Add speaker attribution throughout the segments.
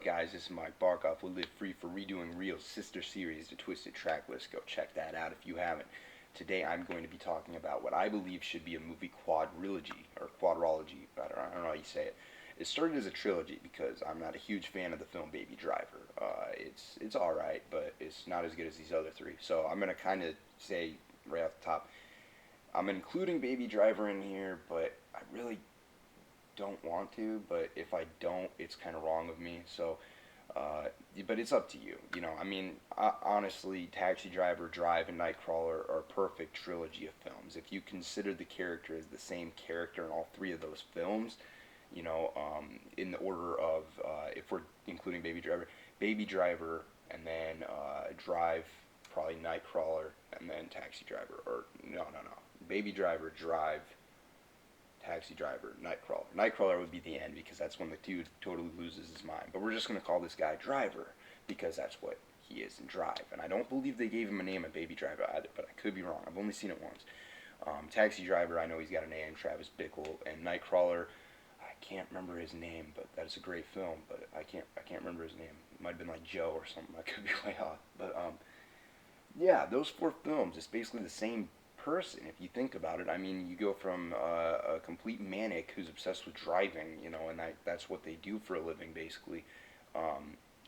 Speaker 1: Guys, this is Mike Barkoff with Live Free for Redoing Real's sister series, The Twisted Track List. Go check that out if you haven't. Today I'm going to be talking about what I believe should be a movie quadrilogy, or quadrology, I don't know how you say it. It started as a trilogy because I'm not a huge fan of the film Baby Driver. It's alright, but it's not as good as these other three. So I'm going to kind of say right off the top, I'm including Baby Driver in here, but I really don't want to, but if I don't, it's kind of wrong of me. So, but it's up to you. Honestly, Taxi Driver, Drive, and Nightcrawler are a perfect trilogy of films. If you consider the character as the same character in all three of those films, in the order of, if we're including Baby Driver, and then Drive, probably Nightcrawler, and then Taxi Driver. Or, no. Baby Driver, Drive, Taxi Driver, Nightcrawler. Nightcrawler would be the end because that's when the dude totally loses his mind. But we're just going to call this guy Driver because that's what he is in Drive. And I don't believe they gave him a name in Baby Driver either, but I could be wrong. I've only seen it once. Taxi Driver, I know he's got a name, Travis Bickle. And Nightcrawler, I can't remember his name, but that's a great film. But I can't remember his name. It might have been like Joe or something. I could be way off. But yeah, those four films, it's basically the same person if you think about it. I mean, you go from a complete manic who's obsessed with driving, and that's what they do for a living basically.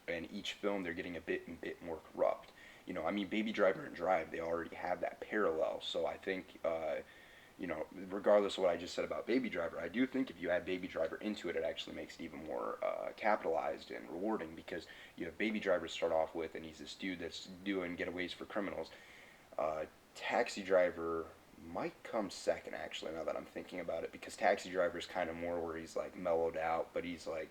Speaker 1: And each film they're getting a bit more corrupt. Baby Driver and Drive, they already have that parallel. So I think, regardless of what I just said about Baby Driver, I do think if you add Baby Driver into it, it actually makes it even more capitalized and rewarding because you have Baby Driver to start off with, and he's this dude that's doing getaways for criminals. Taxi Driver might come second, actually, now that I'm thinking about it, because Taxi Driver is kind of more where he's like mellowed out, but he's like,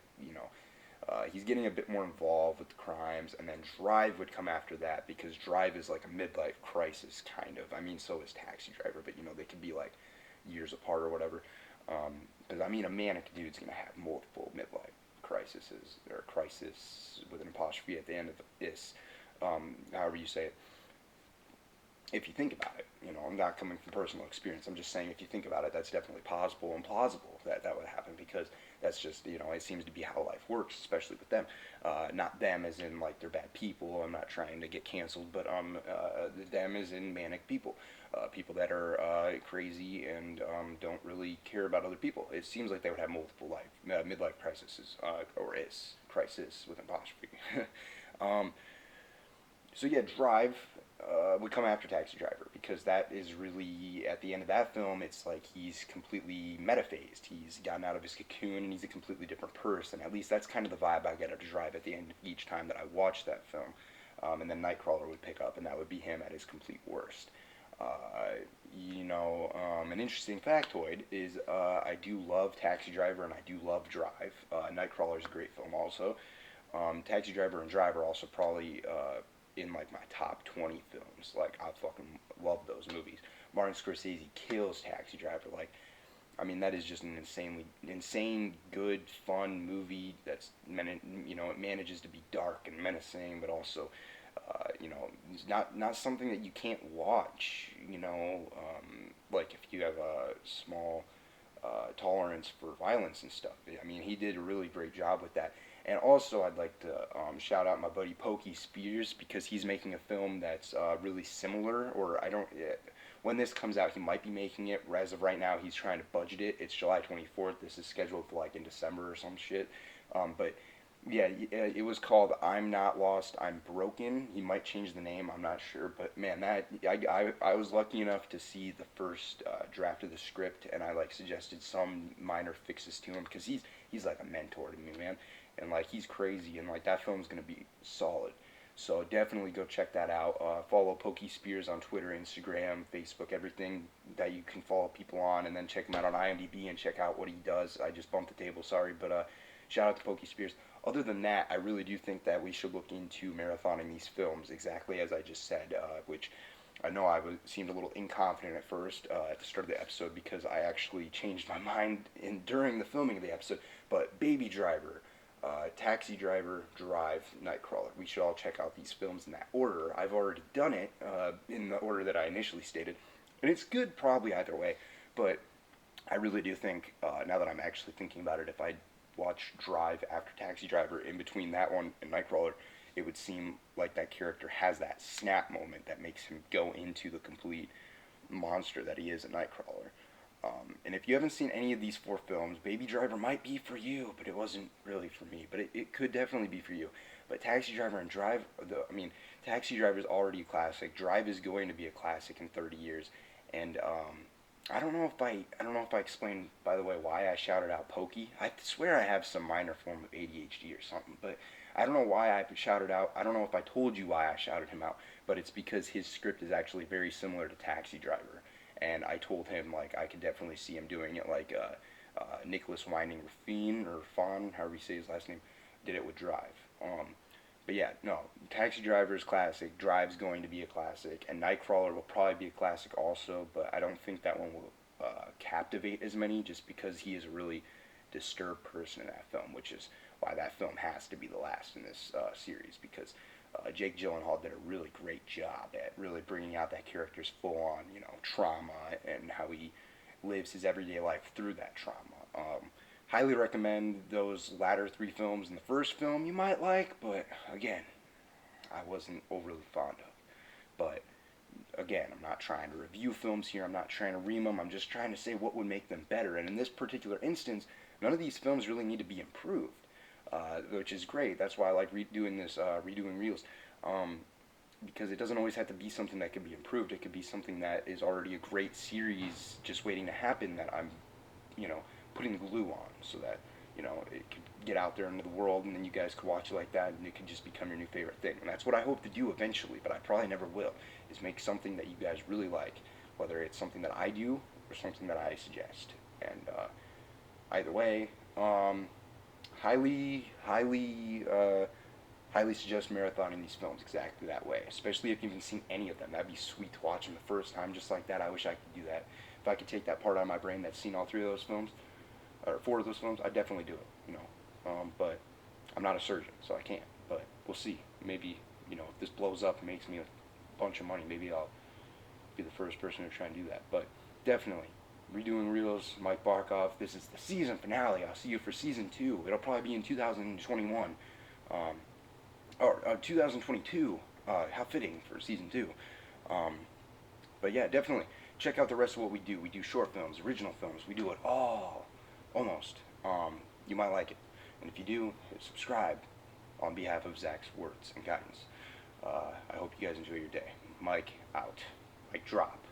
Speaker 1: he's getting a bit more involved with the crimes, and then Drive would come after that because Drive is like a midlife crisis, kind of. I mean, so is Taxi Driver, but they could be like years apart or whatever. Because a manic dude's gonna have multiple midlife crises, or crisis with an apostrophe at the end of this, however you say it. If you think about it, I'm not coming from personal experience. I'm just saying if you think about it, that's definitely possible and plausible that would happen because that's just, it seems to be how life works, especially with them. Not them as in like they're bad people. I'm not trying to get canceled, but them as in manic people. People that are crazy and don't really care about other people. It seems like they would have multiple midlife crises, or is crisis with an apostrophe. So yeah, Drive would come after Taxi Driver because that is really at the end of that film. It's like he's completely metaphased. He's gotten out of his cocoon and he's a completely different person. At least that's kind of the vibe I get out of Drive at the end of each time that I watch that film. And then Nightcrawler would pick up, and that would be him at his complete worst. An interesting factoid is I do love Taxi Driver and I do love Drive. Nightcrawler is a great film also. Taxi Driver and Drive are also probably in like my top 20 films. Like I fucking love those movies. Martin Scorsese kills Taxi Driver. That is just an insane, good, fun movie. It manages to be dark and menacing, but also, it's not something that you can't watch. Like if you have a small tolerance for violence and stuff. He did a really great job with that. And also, I'd like to shout out my buddy Pokey Spears because he's making a film that's really similar. Or I don't. When this comes out, he might be making it. As of right now, he's trying to budget it. It's July 24th. This is scheduled for like in December or some shit. But yeah, it was called I'm Not Lost, I'm Broken. He might change the name. I'm not sure. But man, I was lucky enough to see the first draft of the script, and I like suggested some minor fixes to him because he's like a mentor to me, man. And like he's crazy, and like that film's gonna be solid. So definitely go check that out. Follow Pokey Spears on Twitter, Instagram, Facebook, everything that you can follow people on, and then check him out on IMDb and check out what he does. I just bumped the table, sorry, but shout out to Pokey Spears. Other than that, I really do think that we should look into marathoning these films exactly as I just said, which I know seemed a little inconfident at first at the start of the episode because I actually changed my mind during the filming of the episode. But Baby Driver, Taxi Driver, Drive, Nightcrawler. We should all check out these films in that order. I've already done it in the order that I initially stated, and it's good probably either way, but I really do think, now that I'm actually thinking about it, if I watch Drive after Taxi Driver, in between that one and Nightcrawler, it would seem like that character has that snap moment that makes him go into the complete monster that he is in Nightcrawler. And if you haven't seen any of these four films, Baby Driver might be for you, but it wasn't really for me. But it could definitely be for you. But Taxi Driver and Drive, Taxi Driver is already a classic. Drive is going to be a classic in 30 years. And I don't know if I explained, by the way, why I shouted out Pokey. I swear I have some minor form of ADHD or something, but I don't know why I shouted out. I don't know if I told you why I shouted him out, but it's because his script is actually very similar to Taxi Driver, and I told him like I could definitely see him doing it like Nicholas Winding Refn or Fawn, however you say his last name, did it with Drive. But yeah, no, Taxi Driver is classic. Drive's going to be a classic, and Nightcrawler will probably be a classic also. But I don't think that one will captivate as many, just because he is a really disturbed person in that film, which is why that film has to be the last in this series. Because Jake Gyllenhaal did a really great job at really bringing out that character's full-on, trauma and how he lives his everyday life through that trauma. Highly recommend those latter three films. In the first film you might like, but again, I wasn't overly fond of. But again, I'm not trying to review films here. I'm not trying to ream them. I'm just trying to say what would make them better. And in this particular instance, none of these films really need to be improved, which is great. That's why I like redoing reels, because it doesn't always have to be something that can be improved. It could be something that is already a great series just waiting to happen that I'm, putting glue on so that, it could get out there into the world, and then you guys could watch it like that, and it could just become your new favorite thing. And that's what I hope to do eventually, but I probably never will, is make something that you guys really like, whether it's something that I do or something that I suggest. And either way, highly, highly suggest marathoning these films exactly that way, especially if you haven't seen any of them. That'd be sweet to watch them the first time just like that. I wish I could do that. If I could take that part out of my brain that's seen all three of those films, or four of those films, I'd definitely do it, but I'm not a surgeon, so I can't. But we'll see. Maybe, if this blows up and makes me a bunch of money, maybe I'll be the first person to try and do that. But definitely, redoing reels, Mike Barkov. This is the season finale. I'll see you for season 2. It'll probably be in 2021, or 2022. How fitting for season 2. But yeah, definitely check out the rest of what we do. We do short films, original films. We do it all, almost. You might like it, and if you do, hit subscribe. On behalf of Zach's words and guidance, I hope you guys enjoy your day. Mike out. Mike drop.